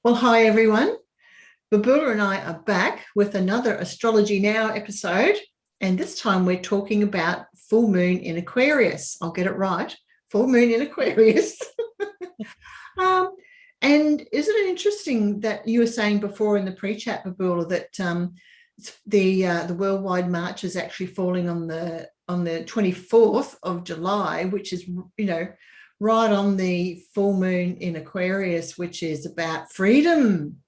Well, hi everyone. Babula and I are back with another Astrology Now episode, and this time we're talking about full moon in Aquarius. I'll get it right. Full moon in Aquarius. um, and isn't it interesting that you were saying before in the pre-chat, Babula, that the worldwide March is actually falling on the 24th of July, which is right on the full moon in Aquarius, which is about freedom.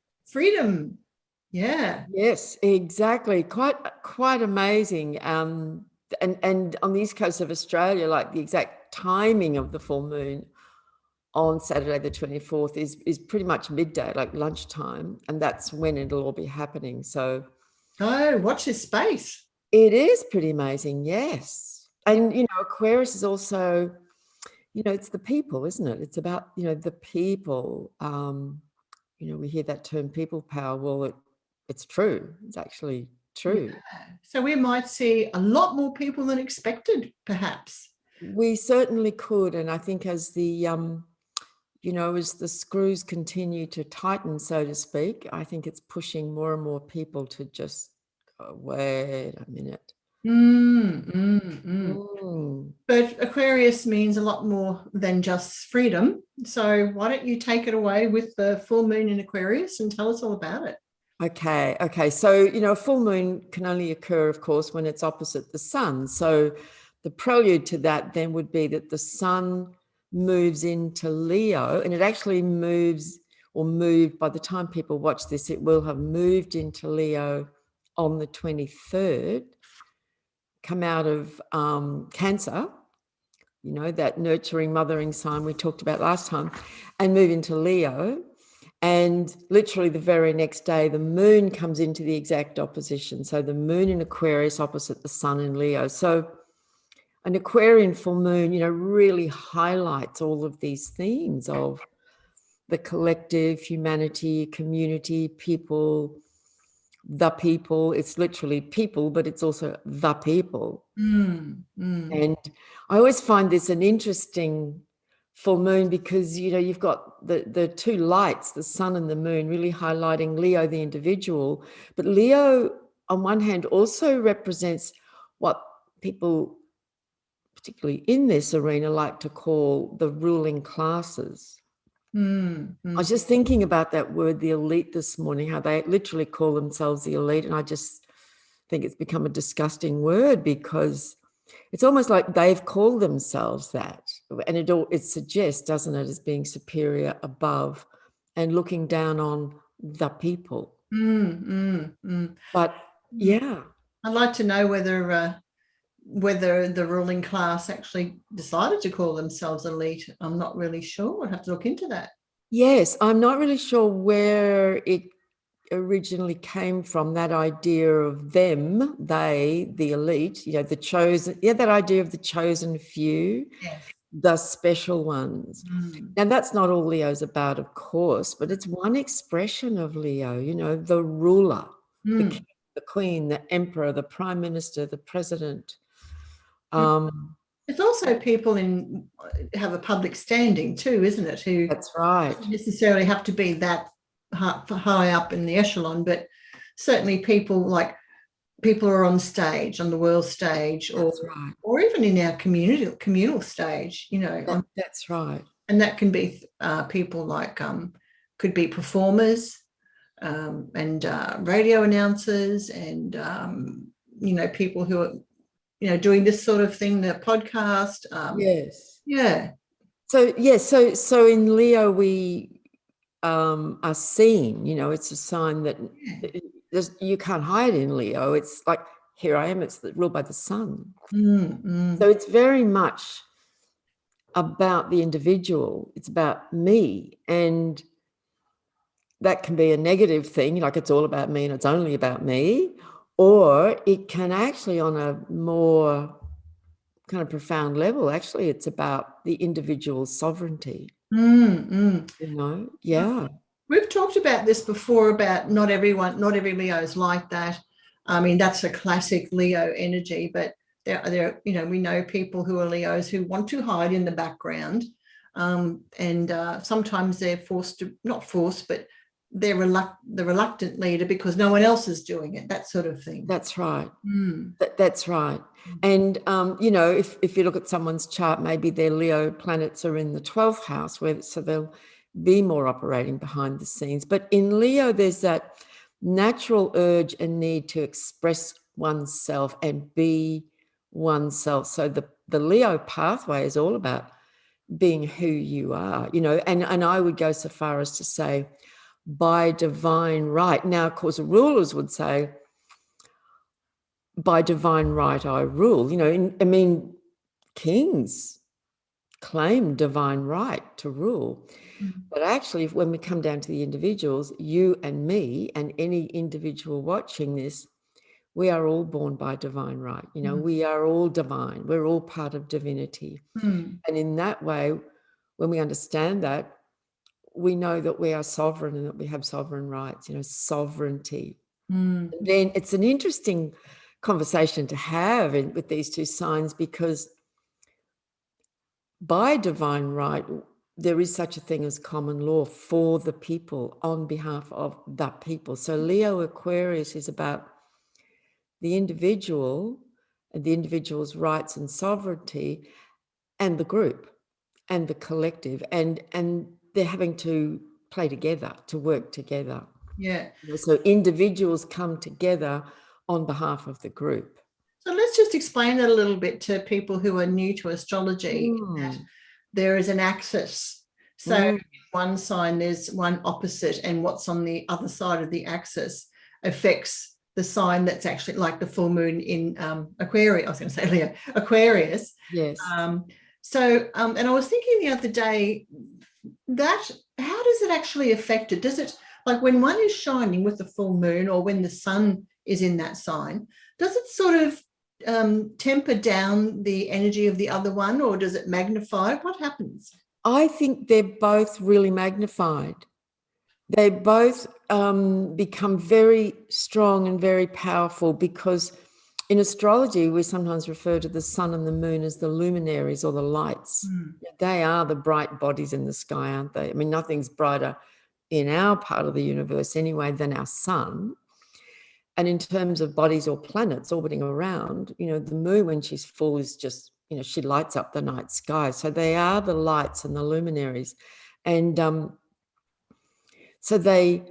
Yeah. Yes, exactly. Quite amazing. And on the east coast of Australia, like the exact timing of the full moon on Saturday the 24th is pretty much midday, like lunchtime, and that's when it'll all be happening. So Watch this space. it is pretty amazing, yes. And Aquarius is also, it's the people, isn't it? It's about the people. We hear that term people power. Well, it's true. It's actually true. Yeah. So we might see a lot more people than expected, perhaps. We certainly could. And I think as the, as the screws continue to tighten, so to speak, I think it's pushing more and more people to just go, wait a minute. But Aquarius means a lot more than just freedom. So why don't you take it away with the full moon in Aquarius and tell us all about it? Okay. So, a full moon can only occur, of course, when it's opposite the sun. So the prelude to that then would be that the sun moves into Leo, and it actually moved by the time people watch this, it will have moved into Leo on the 23rd, come out of Cancer, that nurturing, mothering sign we talked about last time, and move into Leo. And literally the very next day, the moon comes into the exact opposition. So the moon in Aquarius opposite the sun in Leo. So an Aquarian full moon, really highlights all of these themes of the collective, humanity, community, people, the people. It's literally people, but it's also the people. And I always find this an interesting full moon because, you've got the two lights, the sun and the moon, really highlighting Leo, the individual. But Leo, on one hand, also represents what people, particularly in this arena, like to call the ruling classes. I was just thinking about that word, the elite, this morning, how they literally call themselves the elite. And I just think it's become a disgusting word because it's almost like they've called themselves that. And it suggests, doesn't it, as being superior, above, and looking down on the people. But yeah. I'd like to know whether the ruling class actually decided to call themselves elite. I'm not really sure. I'd have to look into that. Yes, I'm not really sure where it originally came from, that idea of them, they, the elite, the chosen, that idea of the chosen few, yes, the special ones. And that's not all Leo's about, of course, but it's one expression of Leo, the ruler, the king, the queen, the emperor, the prime minister, the president. It's also people have a public standing too, isn't it? Who that's right. Don't necessarily have to be that high up in the echelon, but certainly people are on stage, on the world stage, or even in our communal stage, That's right. And that can be people like could be performers and radio announcers and people who are doing this sort of thing, the podcast. Yes. Yeah. So in Leo we are seen, it's a sign that you can't hide in Leo. It's like, here I am, it's ruled by the sun. So it's very much about the individual. It's about me. And that can be a negative thing, like it's all about me and it's only about me. Or it can actually, on a more kind of profound level, actually, it's about the individual's sovereignty. Yeah. We've talked about this before, about not every Leo is like that. I mean, that's a classic Leo energy, but there, we know people who are Leos who want to hide in the background. And sometimes they're not forced, but they're the reluctant leader because no one else is doing it, that sort of thing. That's right. That's right. And, you know, if you look at someone's chart, maybe their Leo planets are in the 12th house, so they'll be more operating behind the scenes. But in Leo, there's that natural urge and need to express oneself and be oneself. So the Leo pathway is all about being who you are, you know, and I would go so far as to say, by divine right. Now, of course, rulers would say, by divine right I rule. You know, I mean, kings claim divine right to rule. But actually, when we come down to the individuals, you and me and any individual watching this, we are all born by divine right. You know, we are all divine. We're all part of divinity. And in that way, when we understand that, we know that we are sovereign and that we have sovereign rights, you know, sovereignty. And then it's an interesting conversation to have with these two signs, because by divine right, there is such a thing as common law for the people, on behalf of the people. So Leo Aquarius is about the individual and the individual's rights and sovereignty, and the group and the collective, and they're having to play together, to work together. Yeah. So individuals come together on behalf of the group. So let's just explain that a little bit to people who are new to astrology. That there is an axis. So in one sign, there's one opposite, and what's on the other side of the axis affects the sign that's actually like the full moon in Aquarius. I was going to say Leo, Aquarius. Yes. And I was thinking the other day that how does it actually affect it? Does it, like when one is shining with the full moon or when the sun is in that sign, does it sort of temper down the energy of the other one, or does it magnify it? What happens? I think they're both really magnified. They both become very strong and very powerful, because in astrology, we sometimes refer to the sun and the moon as the luminaries or the lights. They are the bright bodies in the sky, aren't they? I mean, nothing's brighter in our part of the universe anyway than our sun. And in terms of bodies or planets orbiting around, you know, the moon, when she's full, is just, you know, she lights up the night sky. So they are the lights and the luminaries. And so they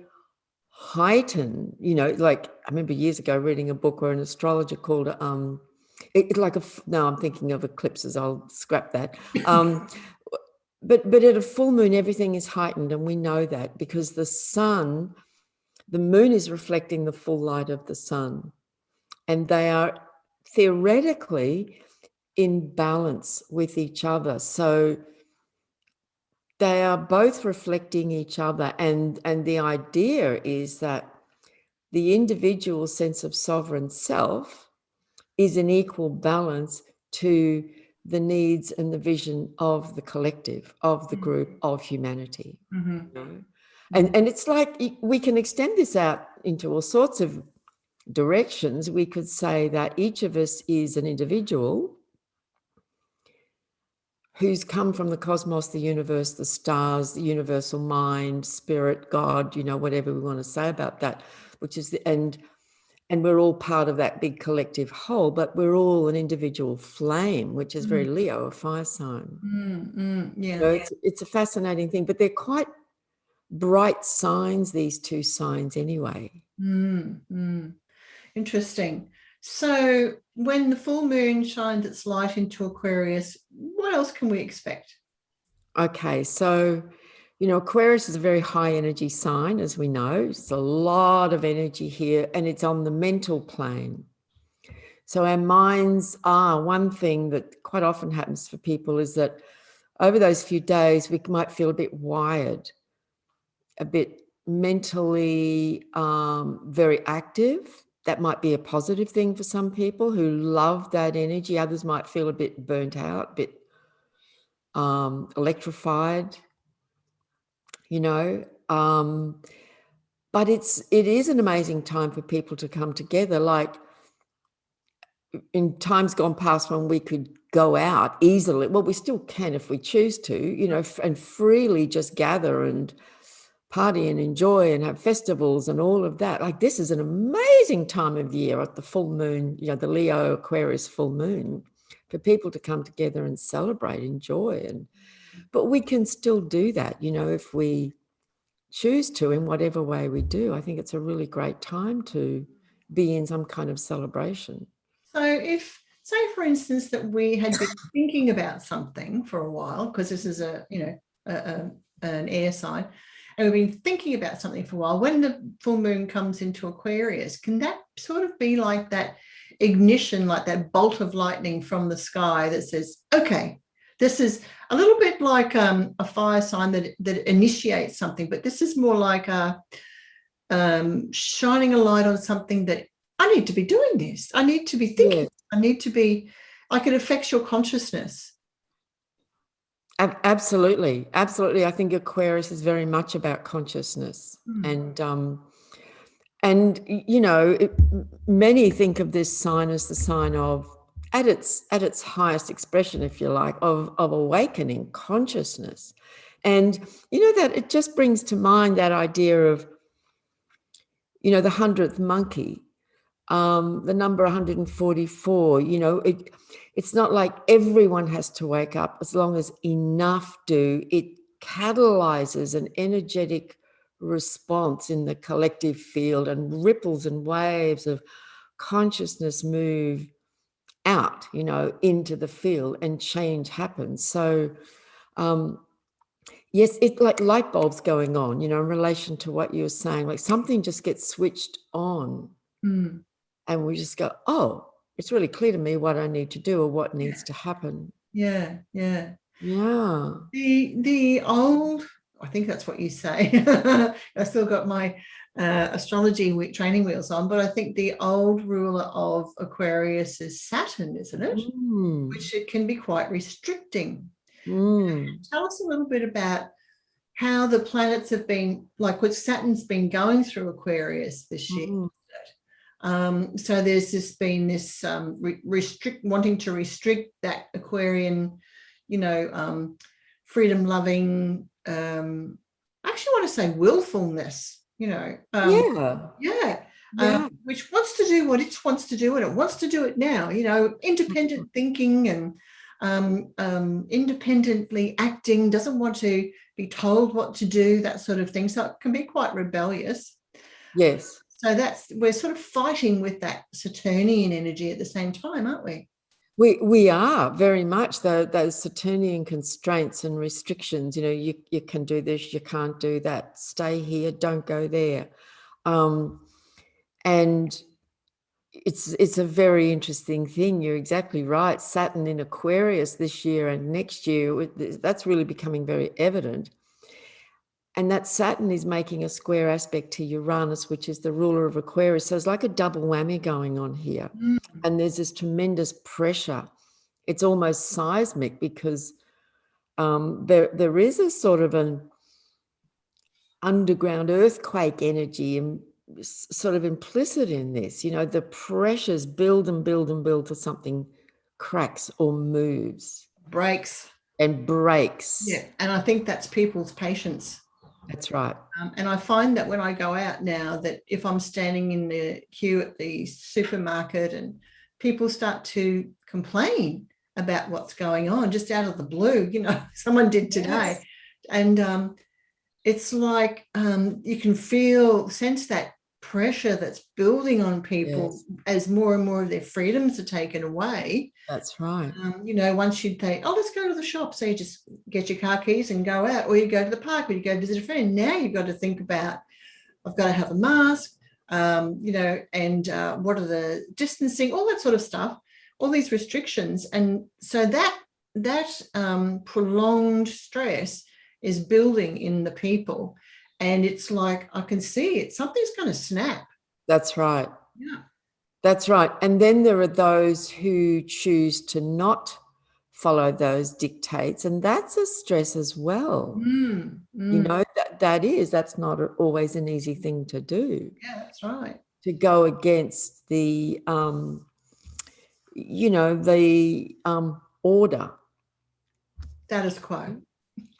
heighten, you know, like I remember years ago reading a book where an astrologer called I'm thinking of eclipses, I'll scrap that. But at a full moon, everything is heightened, and we know that because the moon is reflecting the full light of the sun, and they are theoretically in balance with each other. So they are both reflecting each other, and the idea is that the individual sense of sovereign self is in equal balance to the needs and the vision of the collective, of the group, of humanity. You know? And it's like we can extend this out into all sorts of directions. We could say that each of us is an individual who's come from the cosmos, the universe, the stars, the universal mind, spirit, God, you know, whatever we want to say about that, which is and we're all part of that big collective whole, but we're all an individual flame, which is very Leo, a fire sign. Yeah. So it's a fascinating thing, but they're quite bright signs, these two signs anyway. Interesting. So when the full moon shines its light into Aquarius, what else can we expect? Okay, so, you know, Aquarius is a very high energy sign, as we know. It's a lot of energy here, and it's on the mental plane. So our minds are, one thing that quite often happens for people is that over those few days, we might feel a bit wired, a bit mentally very active. That might be a positive thing for some people who love that energy. Others might feel a bit burnt out, a bit electrified, you know. But it is an amazing time for people to come together. Like in times gone past when we could go out easily, well, we still can if we choose to, you know, and freely just gather and party and enjoy and have festivals and all of that. Like, this is an amazing time of year at the full moon, you know, the Leo Aquarius full moon, for people to come together and celebrate, enjoy. But we can still do that, you know, if we choose to, in whatever way we do. I think it's a really great time to be in some kind of celebration. So if, say for instance, that we had been thinking about something for a while, because this is a, you know, an air sign, and we've been thinking about something for a while, when the full moon comes into Aquarius, can that sort of be like that ignition, like that bolt of lightning from the sky that says, okay, this is a little bit like a fire sign that initiates something, but this is more like a shining a light on something that I need to be doing this. I need to be thinking. Yeah. I need to be, like, it affects your consciousness. Absolutely. Absolutely. I think Aquarius is very much about consciousness. And you know, many think of this sign as the sign of, at its highest expression, if you like, of awakening consciousness. And you know, that it just brings to mind that idea of, you know, the 100th monkey, the number 144. You know, it's not like everyone has to wake up. As long as enough do, it catalyzes an energetic response in the collective field, and ripples and waves of consciousness move out, you know, into the field, and change happens. So yes, it's like light bulbs going on, you know, in relation to what you were saying, like something just gets switched on and we just go, oh, it's really clear to me what I need to do or what needs to happen. Yeah. The old, I think that's what you say. I still got my astrology training wheels on, but I think the old ruler of Aquarius is Saturn, isn't it? Which it can be quite restricting. Tell us a little bit about how the planets have been, like what Saturn's been going through Aquarius this year. So there's been this wanting to restrict that Aquarian, you know, freedom loving, I actually want to say willfulness, you know, which wants to do what it wants to do, and it wants to do it now, you know, independent thinking and independently acting, doesn't want to be told what to do, that sort of thing. So it can be quite rebellious. Yes. So we're sort of fighting with that Saturnian energy at the same time, aren't we? We are very much those Saturnian constraints and restrictions. You know, you can do this, you can't do that. Stay here, don't go there. And it's a very interesting thing. You're exactly right. Saturn in Aquarius this year and next year, that's really becoming very evident. And that Saturn is making a square aspect to Uranus, which is the ruler of Aquarius. So it's like a double whammy going on here. And there's this tremendous pressure. It's almost seismic, because there is a sort of an underground earthquake energy and sort of implicit in this. You know, the pressures build and build and build till something cracks or moves. Breaks. And breaks. Yeah. And I think that's people's patience. That's right. And I find that when I go out now, that if I'm standing in the queue at the supermarket and people start to complain about what's going on just out of the blue, you know, someone did today. And it's like you can sense that pressure that's building on people as more and more of their freedoms are taken away. That's right. You know, once you'd think, oh, let's go to the shop. So you just get your car keys and go out, or you go to the park, or you go visit a friend. Now you've got to think about, I've got to have a mask, you know, and what are the distancing, all that sort of stuff, all these restrictions. And so that prolonged stress is building in the people. And it's like, I can see it. Something's going to snap. That's right. Yeah. That's right. And then there are those who choose to not follow those dictates, and that's a stress as well. You know, that's not always an easy thing to do. Yeah, that's right. To go against the, you know, the order. Status quo.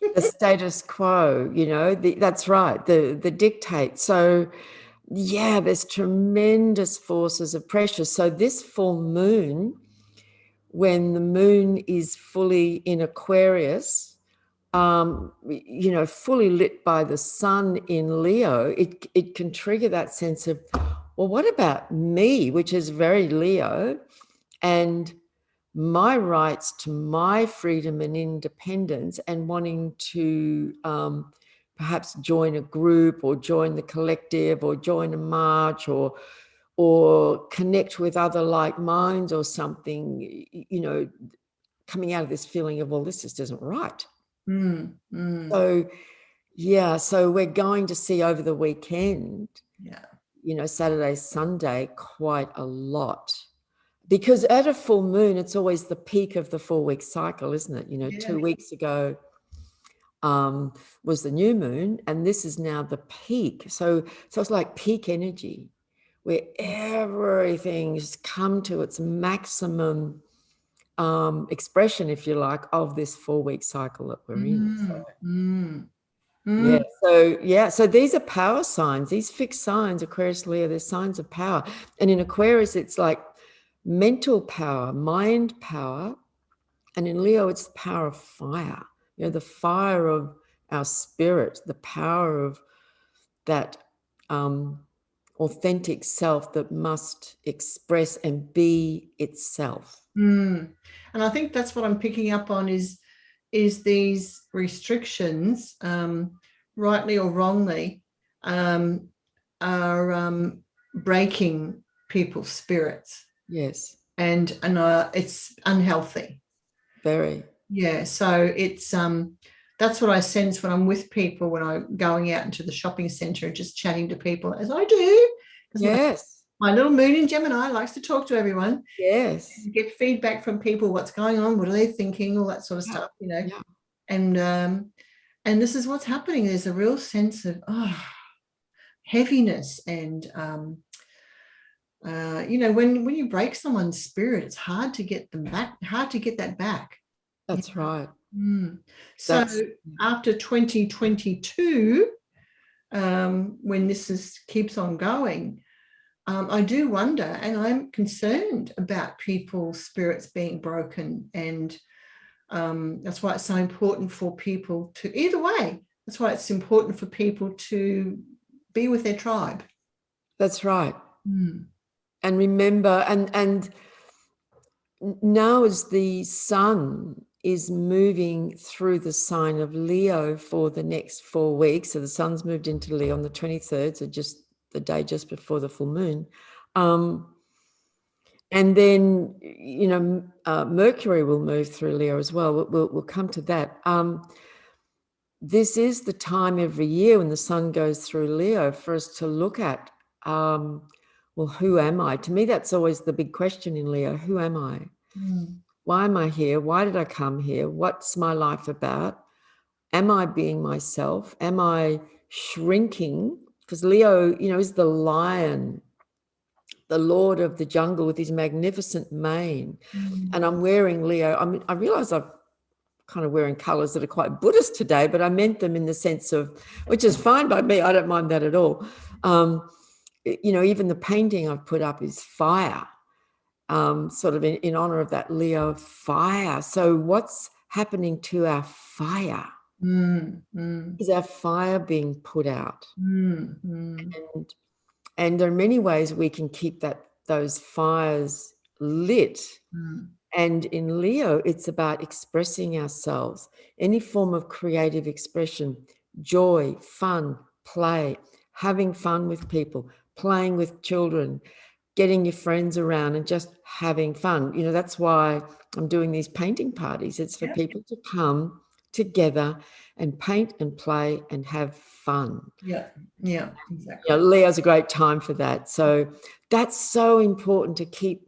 The status quo, you know, that's right, the dictate. So yeah, there's tremendous forces of pressure. So this full moon, when the moon is fully in Aquarius, you know, fully lit by the sun in Leo, it can trigger that sense of, well, what about me, which is very Leo, and my rights to my freedom and independence, and wanting to perhaps join a group or join the collective or join a march or connect with other like minds or something, you know, coming out of this feeling of, well, this just isn't right. So yeah, so we're going to see over the weekend, you know, Saturday, Sunday, quite a lot. Because at a full moon, it's always the peak of the 4-week cycle, isn't it? You know, 2 weeks ago was the new moon, and this is now the peak. So it's like peak energy, where everything's come to its maximum expression, if you like, of this 4-week cycle that we're in. So these are power signs, these fixed signs, Aquarius, Leo, they're signs of power. And in Aquarius, it's like mental power, mind power. And in Leo, it's the power of fire, you know, the fire of our spirit, the power of that authentic self that must express and be itself. And I think that's what I'm picking up on is these restrictions, rightly or wrongly, are breaking people's spirits. Yes. And it's unhealthy. Very. Yeah. So it's that's what I sense when I'm with people, when I'm going out into the shopping centre and just chatting to people, as I do. Yes. My little moon in Gemini likes to talk to everyone. Yes. Get feedback from people, what's going on, what are they thinking, all that sort of stuff, you know. And this is what's happening. There's a real sense of heaviness and you know, when you break someone's spirit, it's hard to get them back, hard to get that back. That's right. So after 2022, when this keeps on going, I do wonder, and I'm concerned about people's spirits being broken. And that's why it's so important for people to, either way, that's why it's important for people to be with their tribe. That's right. And remember, and now as the sun is moving through the sign of Leo for the next 4 weeks, so the sun's moved into Leo on the 23rd, so just the day just before the full moon. And then, you know, Mercury will move through Leo as well. We'll come to that. This is the time every year when the sun goes through Leo for us to look at, well, who am I? To me, that's always the big question in Leo. Who am I? Why am I here? Why did I come here? What's my life about? Am I being myself? Am I shrinking? Because Leo, you know, is the lion, the lord of the jungle with his magnificent mane. And I'm wearing Leo. I realize I'm kind of wearing colors that are quite Buddhist today, but I meant them in the sense of, which is fine by me. I don't mind that at all. You know, even the painting I've put up is fire, sort of in honor of that Leo fire. So what's happening to our fire? Is our fire being put out? And there are many ways we can keep those fires lit. And in Leo, it's about expressing ourselves, any form of creative expression, joy, fun, play, having fun with people, playing with children, getting your friends around and just having fun. You know, that's why I'm doing these painting parties. It's for people to come together and paint and play and have fun. Exactly. You know, Leo's a great time for that. So that's so important to keep,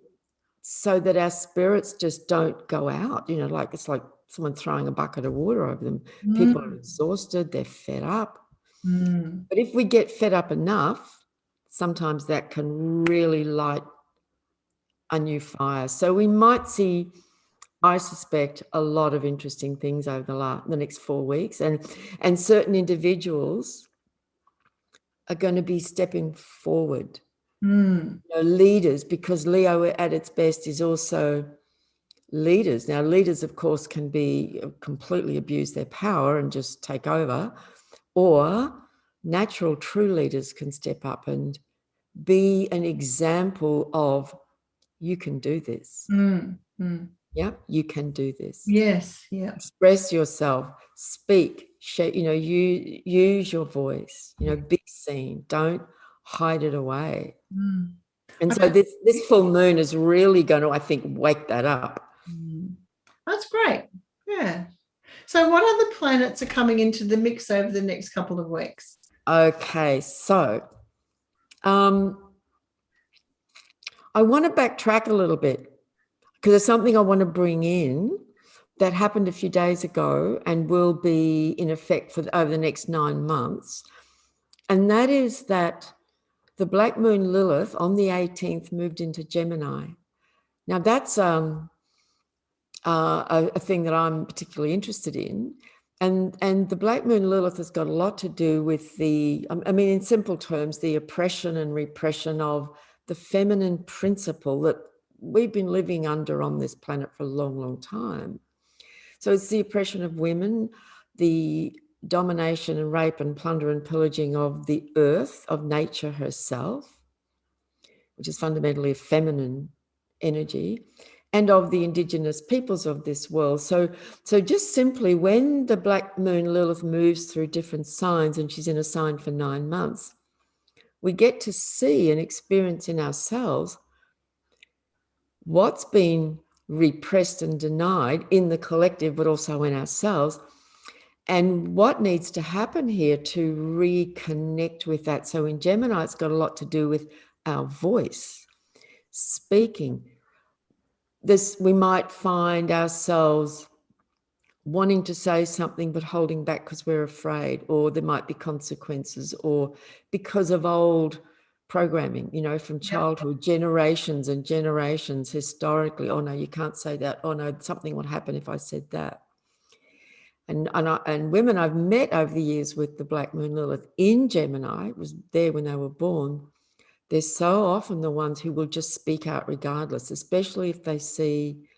so that our spirits just don't go out. You know, like it's like someone throwing a bucket of water over them. People are exhausted, they're fed up. But if we get fed up enough, sometimes that can really light a new fire. So we might see I suspect a lot of interesting things over the next 4 weeks, and certain individuals are going to be stepping forward. Leaders, because Leo at its best is also leaders. Now, leaders, of course, can be completely abuse their power and just take over, or natural true leaders can step up and be an example of, you can do this. Yeah, you can do this. Yes, yeah. Express yourself, speak, use your voice, be seen, don't hide it away. And so this full moon is really going to, I think, wake that up. That's great. Yeah. So what other planets are coming into the mix over the next couple of weeks? Okay, so I want to backtrack a little bit because there's something I want to bring in that happened a few days ago and will be in effect for over the next 9 months. And that is that the Black Moon Lilith on the 18th moved into Gemini. Now that's a thing that I'm particularly interested in. And the Black Moon Lilith has got a lot to do with in simple terms, the oppression and repression of the feminine principle that we've been living under on this planet for a long, long time. So it's the oppression of women, the domination and rape and plunder and pillaging of the earth, of nature herself, which is fundamentally a feminine energy, and of the indigenous peoples of this world. So just simply when the Black Moon Lilith moves through different signs, and she's in a sign for 9 months, we get to see and experience in ourselves what's been repressed and denied in the collective, but also in ourselves, and what needs to happen here to reconnect with that. So in Gemini, it's got a lot to do with our voice, speaking. We might find ourselves wanting to say something but holding back because we're afraid, or there might be consequences, or because of old programming, from childhood, generations and generations historically. Oh no, you can't say that. Oh no, something would happen if I said that. And women I've met over the years with the Black Moon Lilith in Gemini, was there when they were born, they're so often the ones who will just speak out regardless, especially if they see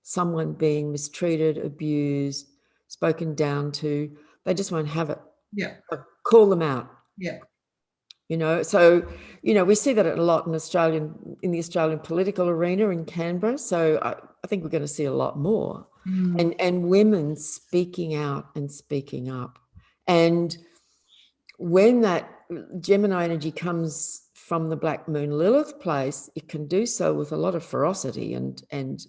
someone being mistreated, abused, spoken down to. They just won't have it. Yeah. Call them out. Yeah. So, we see that a lot in the Australian political arena in Canberra. So I think we're going to see a lot more. And women speaking out and speaking up. And when that Gemini energy comes from the Black Moon Lilith place, it can do so with a lot of ferocity and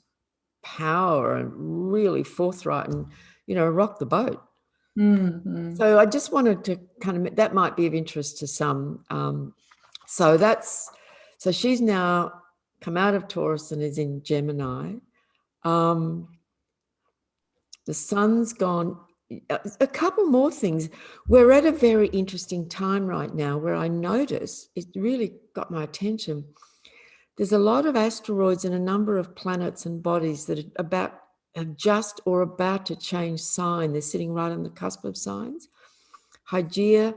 power and really forthright and, rock the boat. So I just wanted to that might be of interest to some. So she's now come out of Taurus and is in Gemini. The sun's gone. A couple more things. We're at a very interesting time right now where I notice, it really got my attention. There's a lot of asteroids and a number of planets and bodies that are just or about to change sign. They're sitting right on the cusp of signs. Hygeia,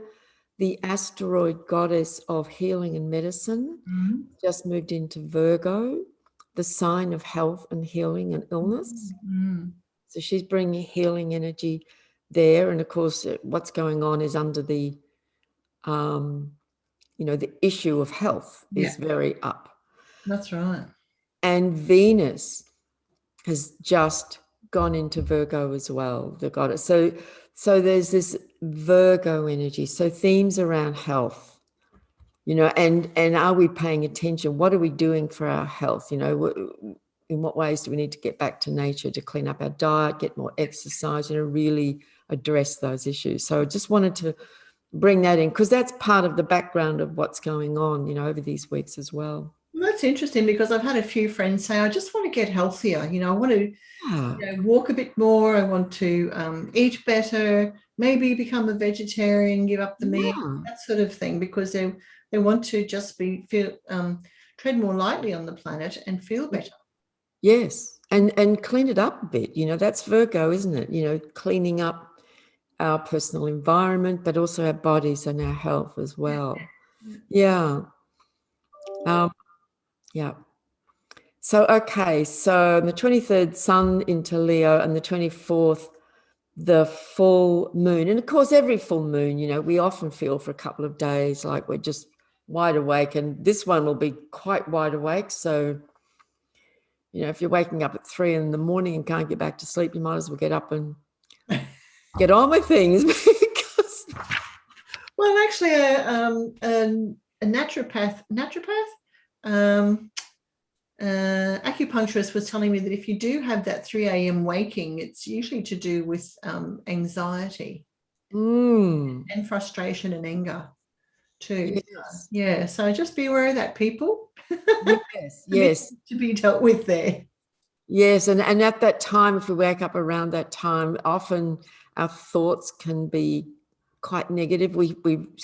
the asteroid goddess of healing and medicine, just moved into Virgo, the sign of health and healing and illness. So she's bringing healing energy there. And of course, what's going on is under the, the issue of health is very up. That's right. And Venus has just gone into Virgo as well, the goddess. So there's this Virgo energy. So themes around health, and are we paying attention? What are we doing for our health? In what ways do we need to get back to nature to clean up our diet, get more exercise, really address those issues? So I just wanted to bring that in because that's part of the background of what's going on, over these weeks as well. Well, that's interesting because I've had a few friends say, I just want to get healthier. I want to walk a bit more. I want to eat better, maybe become a vegetarian, give up the meat, that sort of thing, because they want to just tread more lightly on the planet and feel better. Yes. And clean it up a bit. That's Virgo, isn't it? Cleaning up our personal environment, but also our bodies and our health as well. Yeah. Yeah. So, okay. So the 23rd, Sun into Leo, and the 24th, the full moon. And of course, every full moon, we often feel for a couple of days like we're just wide awake. And this one will be quite wide awake. So, if you're waking up at 3 a.m. and can't get back to sleep, you might as well get up and get on with things. Well, actually, a naturopath, acupuncturist was telling me that if you do have that 3 a.m. waking, it's usually to do with anxiety and frustration and anger too. Yes. Yeah, so just be aware of that, people. Yes. To be dealt with there. Yes, and at that time, if we wake up around that time, often our thoughts can be quite negative. We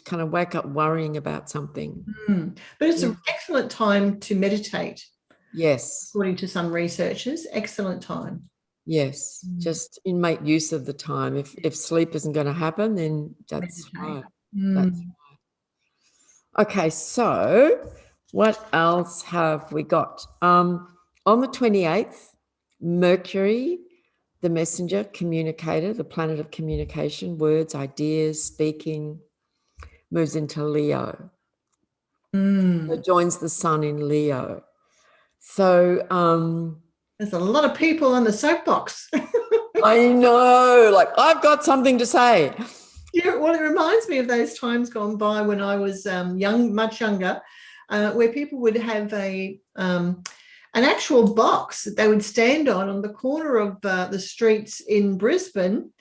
kind of wake up worrying about something. But it's an excellent time to meditate. Yes. According to some researchers, excellent time. Yes, just make use of the time. If sleep isn't going to happen, then that's right. That's right. Okay, so what else have we got? On the 28th, Mercury, the messenger, communicator, the planet of communication, words, ideas, speaking, moves into Leo. It joins the Sun in Leo. So there's a lot of people on the soapbox. I know, like I've got something to say. Yeah, well, it reminds me of those times gone by when I was much younger, where people would have an actual box that they would stand on the corner of the streets in Brisbane,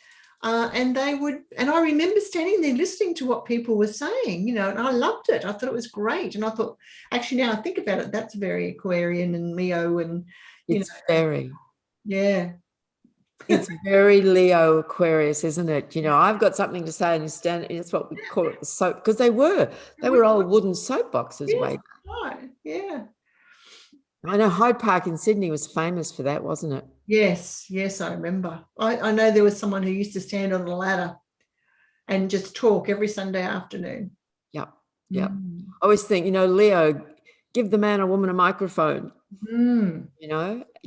and I remember standing there listening to what people were saying, and I loved it. I thought it was great, and I thought, actually, now I think about it, that's very Aquarian and Leo, and it's very, yeah. It's very Leo Aquarius, isn't it? I've got something to say, and you stand. That's what we call it, the soap, because they were old wooden soapboxes. Yes, way right. Yeah. I know Hyde Park in Sydney was famous for that, wasn't it? Yes, I remember. I know there was someone who used to stand on a ladder and just talk every Sunday afternoon. Yeah. I always think, Leo, give the man or woman a microphone.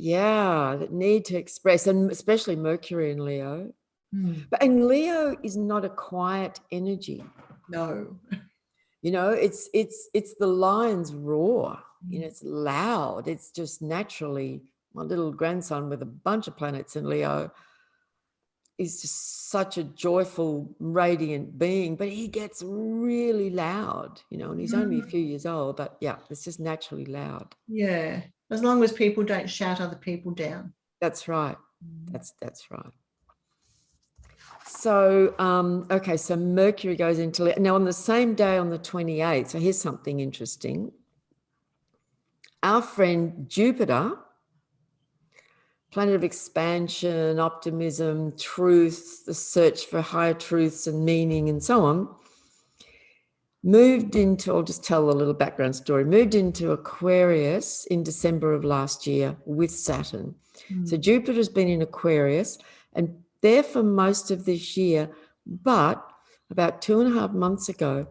That need to express, and especially Mercury in Leo. And Leo is not a quiet energy. No. It's the lion's roar. It's loud. It's just naturally, my little grandson with a bunch of planets in Leo is just such a joyful, radiant being, but he gets really loud, and he's only a few years old, but yeah, it's just naturally loud. Yeah. As long as people don't shout other people down. That's right. That's right. So, okay, so Mercury goes into Leo. Now on the same day, on the 28th, so here's something interesting. Our friend Jupiter, planet of expansion, optimism, truth, the search for higher truths and meaning and so on, I'll just tell a little background story, moved into Aquarius in December of last year with Saturn. So Jupiter's been in Aquarius and there for most of this year, but about 2.5 months ago,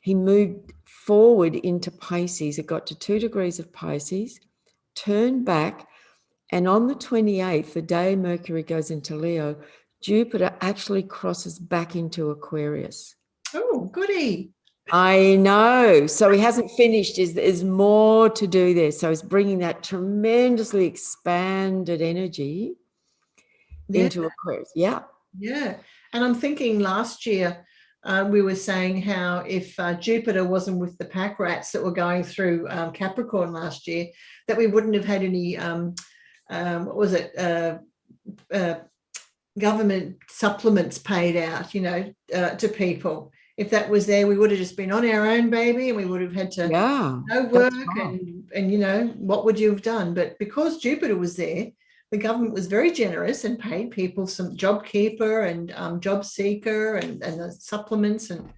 he moved forward into Pisces. It got to 2 degrees of Pisces, turned back, and on the 28th, the day Mercury goes into Leo, Jupiter actually crosses back into Aquarius. Oh, goody. I know. So he hasn't finished. There's more to do there. So he's bringing that tremendously expanded energy into Aquarius. Yeah. Yeah. And I'm thinking last year, we were saying how if Jupiter wasn't with the pack rats that were going through Capricorn last year, that we wouldn't have had any, government supplements paid out, to people. If that was there, we would have just been on our own, baby, and we would have had to no work and what would you have done? But because Jupiter was there, the government was very generous and paid people some JobKeeper and Job Seeker and the supplements and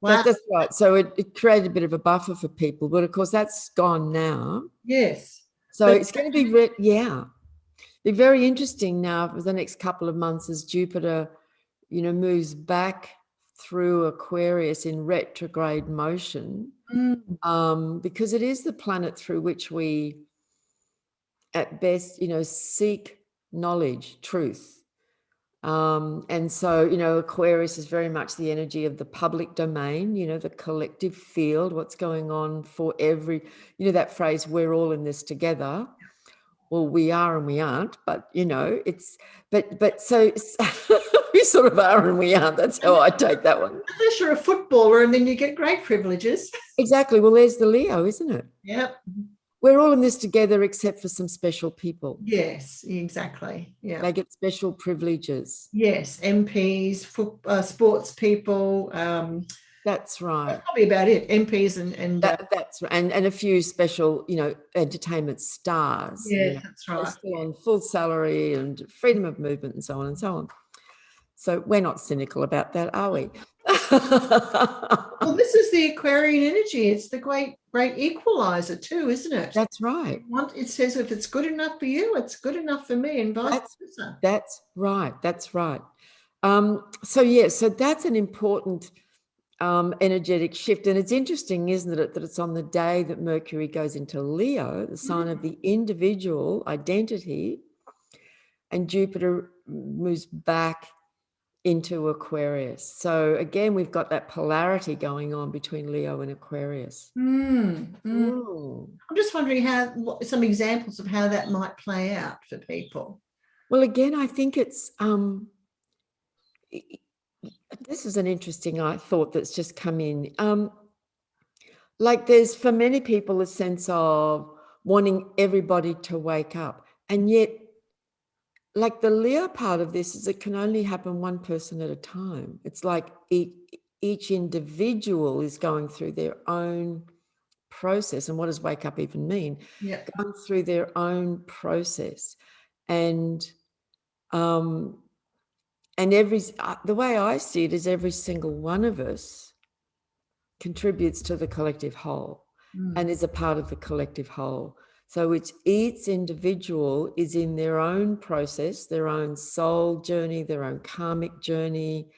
wow. That's right. So it created a bit of a buffer for people, but of course that's gone now. Yes. So it's going to be, be very interesting now for the next couple of months as Jupiter, moves back through Aquarius in retrograde motion, because it is the planet through which we, at best, seek knowledge, truth. And so, Aquarius is very much the energy of the public domain, the collective field, what's going on for every, that phrase, we're all in this together. Well, we are and we aren't, but, so we sort of are and we aren't. That's how I take that one. Unless you're a footballer and then you get great privileges. Exactly. Well, there's the Leo, isn't it? Yep. We're all in this together except for some special people. Yes, exactly. Yeah. They get special privileges. Yes, MPs, sports people. That's right. That's probably about it. MPs and that's right. And a few special, entertainment stars. Yeah, that's right. Still on full salary and freedom of movement and so on and so on. So we're not cynical about that, are we? Well, this is the Aquarian energy. It's the great equalizer too, isn't it? That's right. It says if it's good enough for you, it's good enough for me, and vice versa. That's right. That's right. So that's an important energetic shift. And it's interesting, isn't it, that it's on the day that Mercury goes into Leo, the sign of the individual identity, and Jupiter moves back into Aquarius. So again, we've got that polarity going on between Leo and Aquarius. I'm just wondering some examples of how that might play out for people. Well, again, I think it's this is an interesting thought that's just come in. Like there's, for many people, a sense of wanting everybody to wake up, and yet, like the Leo part of this is it can only happen one person at a time. It's like each individual is going through their own process. And what does wake up even mean? Yeah. Going through their own process. And the way I see it is every single one of us contributes to the collective whole and is a part of the collective whole. So each individual is in their own process, their own soul journey, their own karmic journey.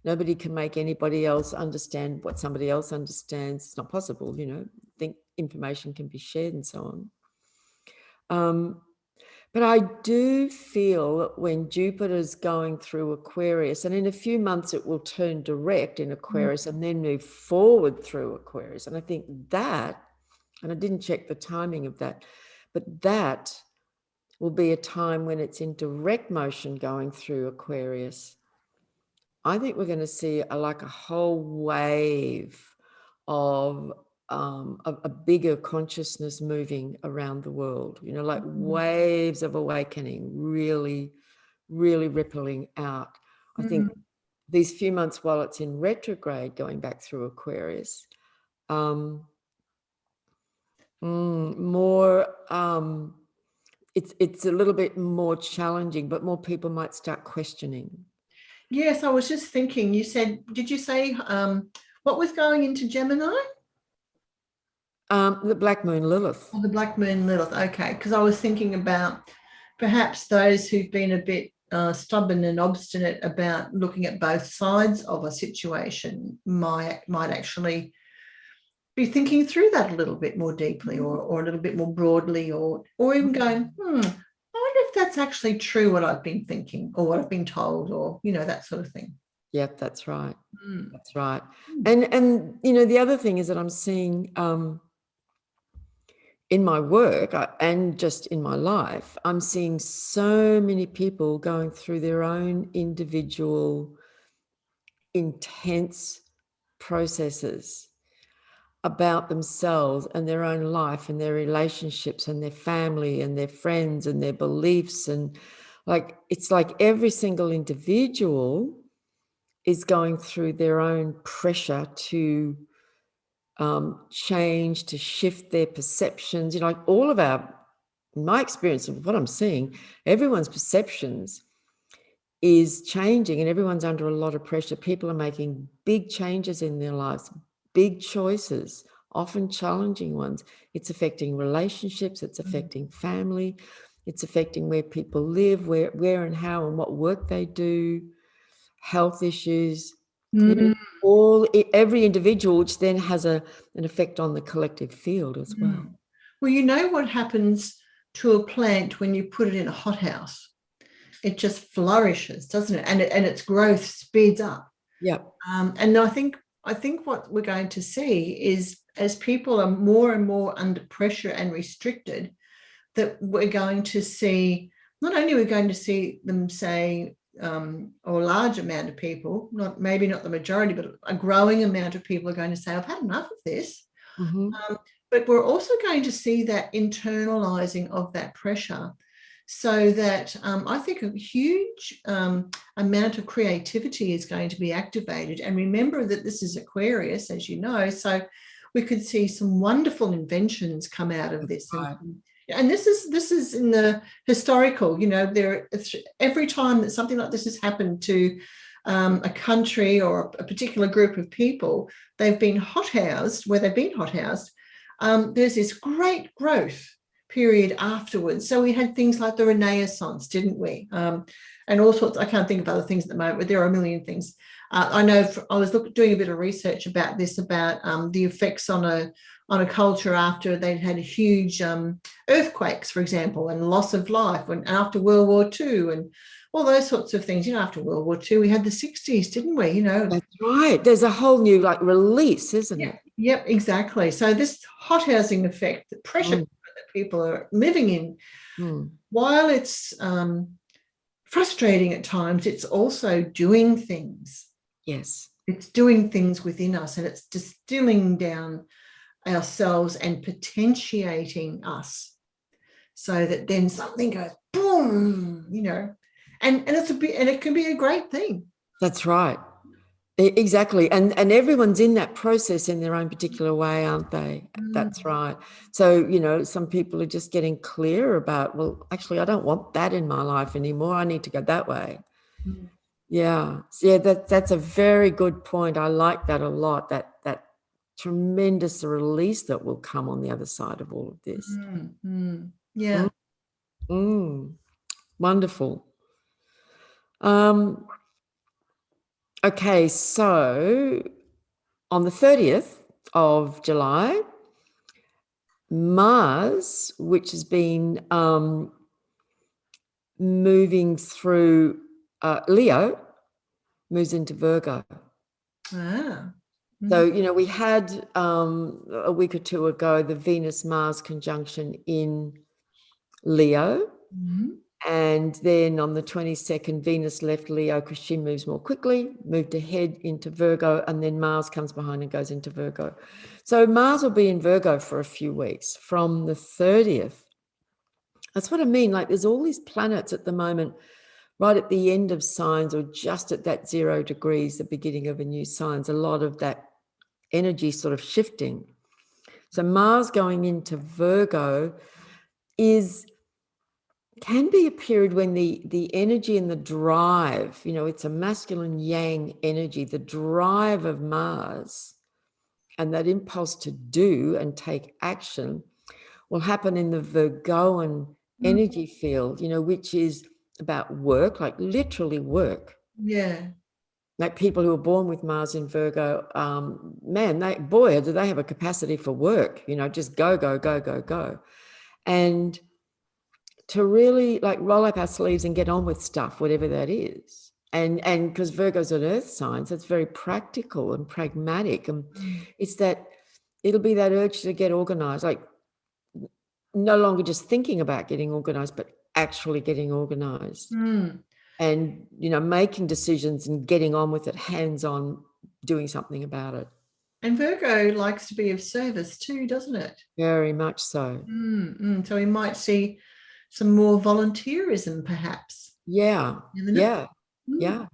Nobody can make anybody else understand what somebody else understands. It's not possible, I think information can be shared and so on. But I do feel that when Jupiter's going through Aquarius, and in a few months it will turn direct in Aquarius and then move forward through Aquarius. And I think that, and I didn't check the timing of that, but that will be a time when it's in direct motion going through Aquarius. I think we're going to see a whole wave of a bigger consciousness moving around the world, like waves of awakening, really, really rippling out. I think these few months while it's in retrograde going back through Aquarius, it's a little bit more challenging, but more people might start questioning. Yes, I was just thinking, did you say what was going into Gemini? The Black Moon Lilith. Oh, the Black Moon Lilith, okay. Because I was thinking about perhaps those who've been a bit stubborn and obstinate about looking at both sides of a situation might actually be thinking through that a little bit more deeply or a little bit more broadly or even going, I wonder if that's actually true what I've been thinking or what I've been told or, that sort of thing. Yep, that's right. That's right. And the other thing is that I'm seeing in my work and just in my life, I'm seeing so many people going through their own individual intense processes about themselves and their own life and their relationships and their family and their friends and their beliefs. And it's like every single individual is going through their own pressure to change, to shift their perceptions. All of my experience of what I'm seeing, everyone's perceptions is changing and everyone's under a lot of pressure. People are making big changes in their lives, big choices often challenging ones. It's affecting relationships, it's affecting family, it's affecting where people live, where and how and what work they do, health issues, every individual, which then has an effect on the collective field as well. Well, you know what happens to a plant when you put it in a hothouse? It just flourishes, doesn't it? And its growth speeds up. Yeah. And I think what we're going to see is, as people are more and more under pressure and restricted, that we're going to see, not only we're going to see them say, or a large amount of people, maybe not the majority, but a growing amount of people are going to say, I've had enough of this. But we're also going to see that internalizing of that pressure, so that I think a huge amount of creativity is going to be activated. And remember that this is Aquarius, as you know, so we could see some wonderful inventions come out of this. Right. And this is in the historical, every time that something like this has happened to a country or a particular group of people, they've been hothoused. Where they've been hothoused, there's this great growth period afterwards. So we had things like the Renaissance, didn't we? And all sorts. I can't think of other things at the moment, but there are a million things. I know I was doing a bit of research about this, about the effects on a culture after they'd had huge earthquakes, for example, and loss of life, and after World War II, and all those sorts of things. After World War II, we had the 60s, didn't we? That's right. There's a whole new release, isn't it? Yep, exactly. So this hothousing effect, the pressure that people are living in, while it's frustrating at times, it's also doing things. Yes. It's doing things within us, and it's distilling down ourselves and potentiating us, so that then something goes boom, and it can be a great thing. That's right. Exactly. And everyone's in that process in their own particular way, aren't they? That's right. So, some people are just getting clear about, well, actually, I don't want that in my life anymore. I need to go that way. Yeah. That's a very good point. I like that a lot, that tremendous release that will come on the other side of all of this. Yeah. Wonderful. Okay, so on the 30th of July, Mars, which has been moving through Leo, moves into Virgo. So, we had a week or two ago the Venus-Mars conjunction in Leo. And then on the 22nd, Venus left Leo because she moves more quickly, moved ahead into Virgo, and then Mars comes behind and goes into Virgo. So Mars will be in Virgo for a few weeks from the 30th. That's what I mean. There's all these planets at the moment, right at the end of signs, or just at that 0 degrees, the beginning of a new sign. A lot of that energy sort of shifting. So Mars going into Virgo can be a period when the energy and the drive, it's a masculine yang energy, the drive of Mars and that impulse to do and take action will happen in the Virgoan energy field, which is about work, literally work. Yeah. People who are born with Mars in Virgo, man, do they have a capacity for work, just go, go, go, go, go. And to really roll up our sleeves and get on with stuff, whatever that is. And because Virgo's an earth sign, so it's very practical and pragmatic. And it'll be that urge to get organized, no longer just thinking about getting organized, but actually getting organized. And, making decisions and getting on with it, hands-on, doing something about it. And Virgo likes to be of service too, doesn't it? Very much so. So we might see some more volunteerism, perhaps. Yeah.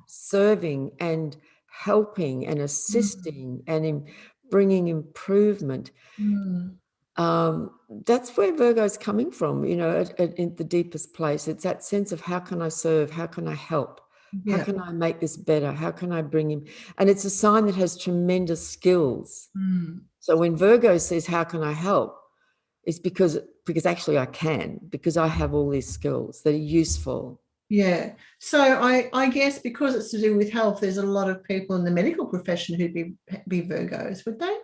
Serving and helping and assisting and bringing improvement. That's where Virgo's coming from, in the deepest place. It's that sense of, how can I serve? How can I help? How can I make this better? How can I bring him? And it's a sign that has tremendous skills. So when Virgo says, how can I help? It's because actually I can, because I have all these skills that are useful. Yeah. So I guess because it's to do with health, there's a lot of people in the medical profession who'd be Virgos, would they?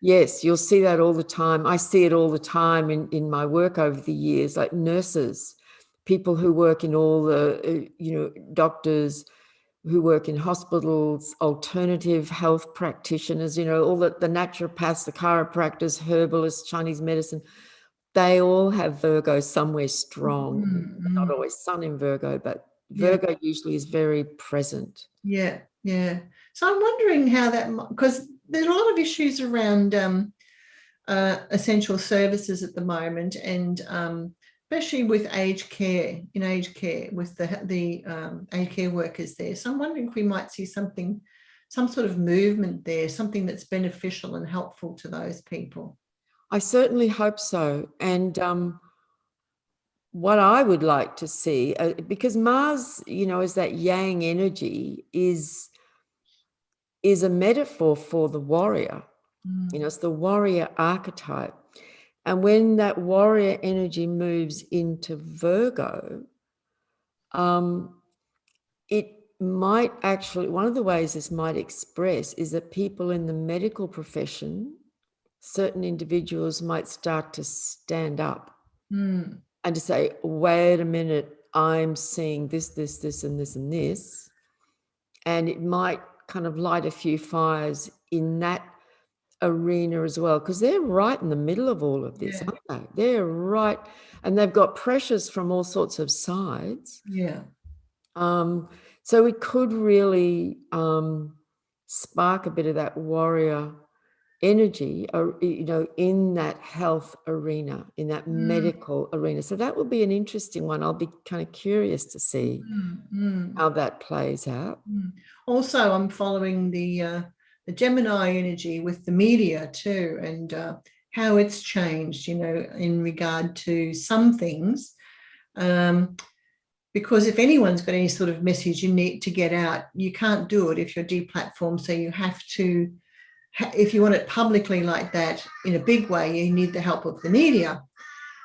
Yes, you'll see that all the time. I see it all the time in my work over the years, like nurses, people who work in all the, doctors who work in hospitals, alternative health practitioners, all the naturopaths, the chiropractors, herbalists, Chinese medicine, they all have Virgo somewhere strong. Mm-hmm. Not always Sun in Virgo, but Yeah. Virgo usually is very present. Yeah, yeah. So I'm wondering how that, because there's a lot of issues around essential services at the moment, and especially with aged care, with the aged care workers there. So I'm wondering if we might see some sort of movement there, something that's beneficial and helpful to those people. I certainly hope so. And what I would like to see, because Mars, is that yang energy, is a metaphor for the warrior. It's the warrior archetype. And when that warrior energy moves into Virgo, it might actually, one of the ways this might express is that people in the medical profession, certain individuals might start to stand up and to say, wait a minute, I'm seeing this, this, this, and this, and this. And it might kind of light a few fires in that arena as well, because they're right in the middle of all of this, aren't they? They're right, and they've got pressures from all sorts of sides. Yeah. So it could really spark a bit of that warrior energy, in that health arena, in that medical arena. So that would be an interesting one. I'll be kind of curious to see how that plays out. Also, I'm following the Gemini energy with the media too, and how it's changed, in regard to some things. Because if anyone's got any sort of message you need to get out, you can't do it if you're deplatformed. So you have to, if you want it publicly like that in a big way, you need the help of the media.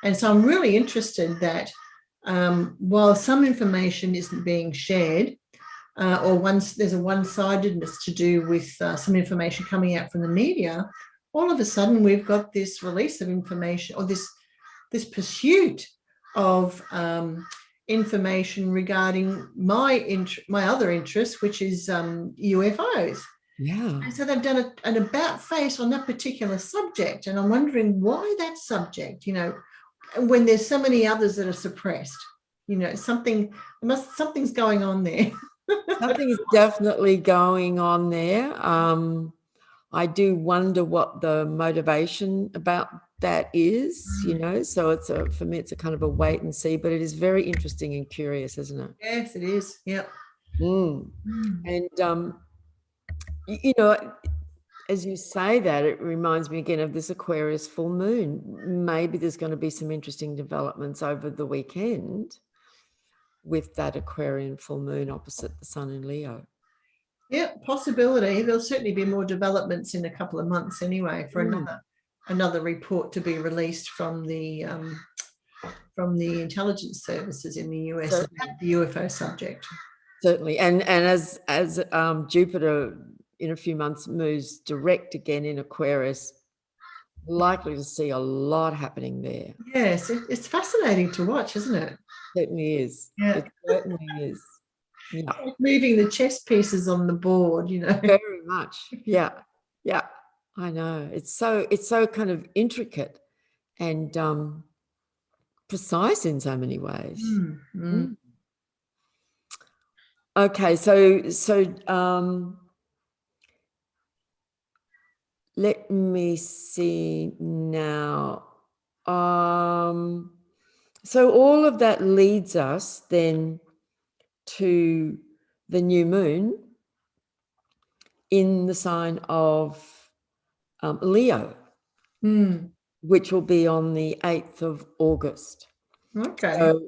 And so I'm really interested that while some information isn't being shared, or once there's a one-sidedness to do with some information coming out from the media, all of a sudden we've got this release of information, or this pursuit of information regarding my other interest, which is UFOs. Yeah. And so they've done an about face on that particular subject, and I'm wondering why that subject, when there's so many others that are suppressed. Something's going on there. Something is definitely going on there. I do wonder what the motivation about that is, so for me, it's a kind of a wait and see, but it is very interesting and curious, isn't it? Yes, it is. Yep. And, as you say that, it reminds me again of this Aquarius full moon. Maybe there's going to be some interesting developments over the weekend with that Aquarian full moon opposite the sun in Leo. Yeah, possibility. There'll certainly be more developments in a couple of months anyway, for another report to be released from the intelligence services in the US about the UFO subject. Certainly, and as Jupiter in a few months moves direct again in Aquarius, likely to see a lot happening there. Yes, it's fascinating to watch, isn't it? Certainly is. Yeah. It certainly is. Yeah. Like moving the chess pieces on the board, Very much. Yeah. Yeah. I know. It's so kind of intricate and precise in so many ways. Okay, so let me see now. So all of that leads us then to the new moon in the sign of Leo, which will be on the 8th of August. Okay. So,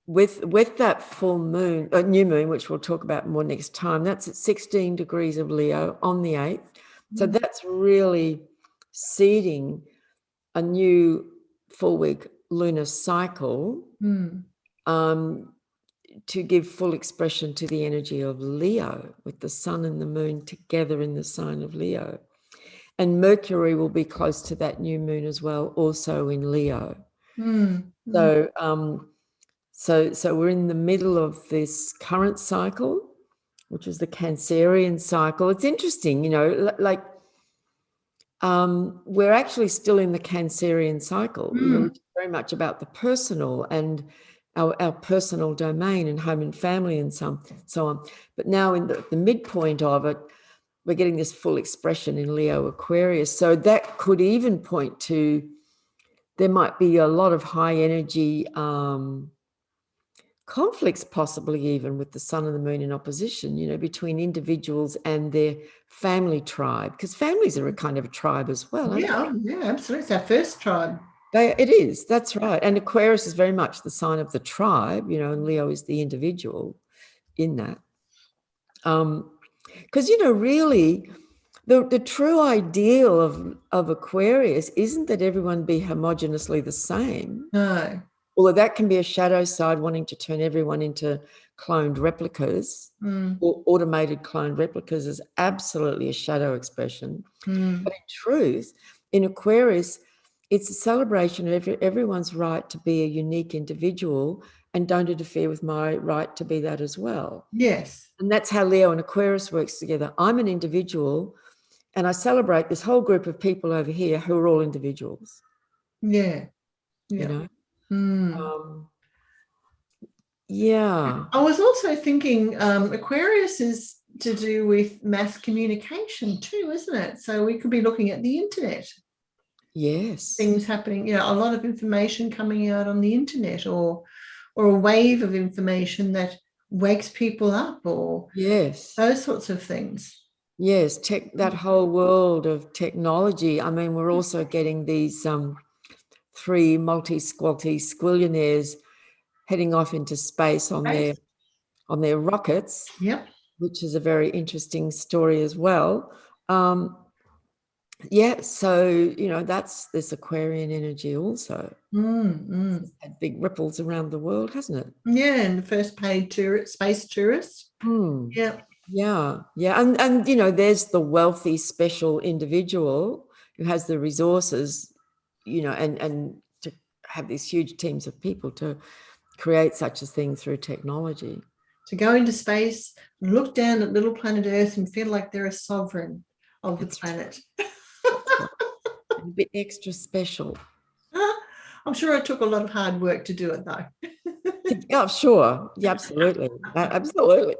with that full moon, new moon, which we'll talk about more next time, that's at 16 degrees of Leo on the 8th. So that's really seeding a new full week lunar cycle to give full expression to the energy of Leo, with the sun and the moon together in the sign of Leo. And Mercury will be close to that new moon as well, also in Leo. So we're in the middle of this current cycle, which is the Cancerian cycle. It's interesting, you know, like we're actually still in the Cancerian cycle, you know, which is very much about the personal and our personal domain and home and family and so on. But now in the midpoint of it, we're getting this full expression in Leo Aquarius. So that could even point to, there might be a lot of high energy conflicts, possibly even with the sun and the moon in opposition, you know, between individuals and their family tribe, because families are a kind of a tribe as well. Yeah, absolutely. It's our first tribe. It is, that's right. And Aquarius is very much the sign of the tribe, you know, and Leo is the individual in that. Because, you know, really, the true ideal of Aquarius isn't that everyone be homogeneously the same. No. Although that can be a shadow side, wanting to turn everyone into cloned replicas or automated cloned replicas is absolutely a shadow expression. But in truth, in Aquarius, it's a celebration of everyone's right to be a unique individual, and don't interfere with my right to be that as well. Yes. And that's how Leo and Aquarius works together. I'm an individual, and I celebrate this whole group of people over here who are all individuals. Yeah. You know? Yeah. I was also thinking Aquarius is to do with mass communication too, isn't it? So we could be looking at the internet. Yes. Things happening, you know, a lot of information coming out on the internet, or a wave of information that wakes people up, or those sorts of things. Yes, that whole world of technology. I mean, we're also getting these 3 multi-squelty squillionaires heading off into space on their rockets. Yep. Which is a very interesting story as well. So, you know, that's this Aquarian energy also. It's had big ripples around the world, hasn't it? Yeah, and the first paid space tourist. Yeah. Yeah. And, you know, there's the wealthy, special individual who has the resources, you know, and to have these huge teams of people to create such a thing through technology. To go into space, look down at little planet Earth and feel like they're a sovereign of the planet. A bit extra special. I'm sure it took a lot of hard work to do it, though. Yeah, sure. Yeah, absolutely. Absolutely.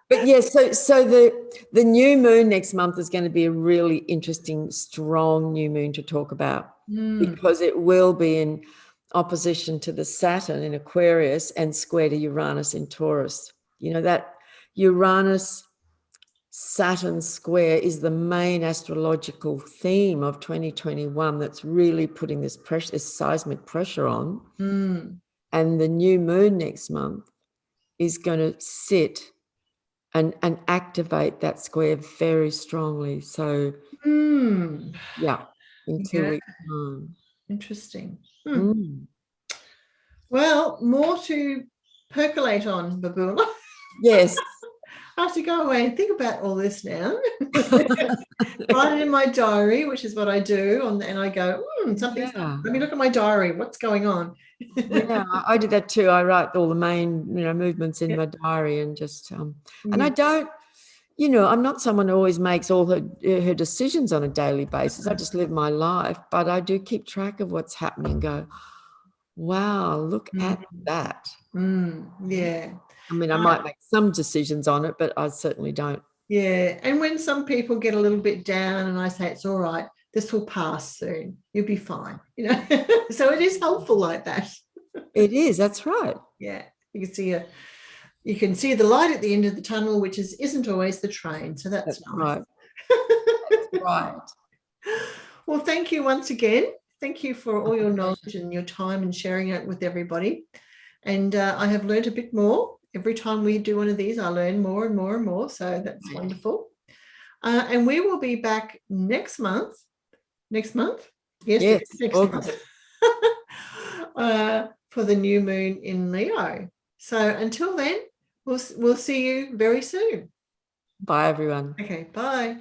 But yes, so the new moon next month is going to be a really interesting, strong new moon to talk about, because it will be in opposition to the Saturn in Aquarius and square to Uranus in Taurus. You know, that Uranus Saturn square is the main astrological theme of 2021 that's really putting this pressure, this seismic pressure on. And the new moon next month is going to sit and activate that square very strongly. So yeah, in 2 weeks' time. Interesting. Well, more to percolate on, Babula. Yes. I have to go away and think about all this now. Write it in my diary, which is what I do, and I go, something's let me look at my diary. What's going on? Yeah, I do that too. I write all the main, you know, movements in my diary, and just and I don't, you know, I'm not someone who always makes all her decisions on a daily basis. I just live my life, but I do keep track of what's happening and go, wow, look at that. Yeah. I mean, I might make some decisions on it, but I certainly don't. Yeah. And when some people get a little bit down and I say, it's all right, this will pass soon, you'll be fine, you know. So it is helpful like that. It is, that's right. Yeah. You can see the light at the end of the tunnel, which isn't always the train. So that's nice. Right. That's right. Well, thank you once again. Thank you for all your knowledge and your time and sharing it with everybody. And I have learned a bit more. Every time we do one of these, I learn more and more and more. So that's wonderful. And we will be back next month. Next month? Yes, Yes, it is next August. month. For the new moon in Leo. So until then, we'll see you very soon. Bye, everyone. Okay, bye.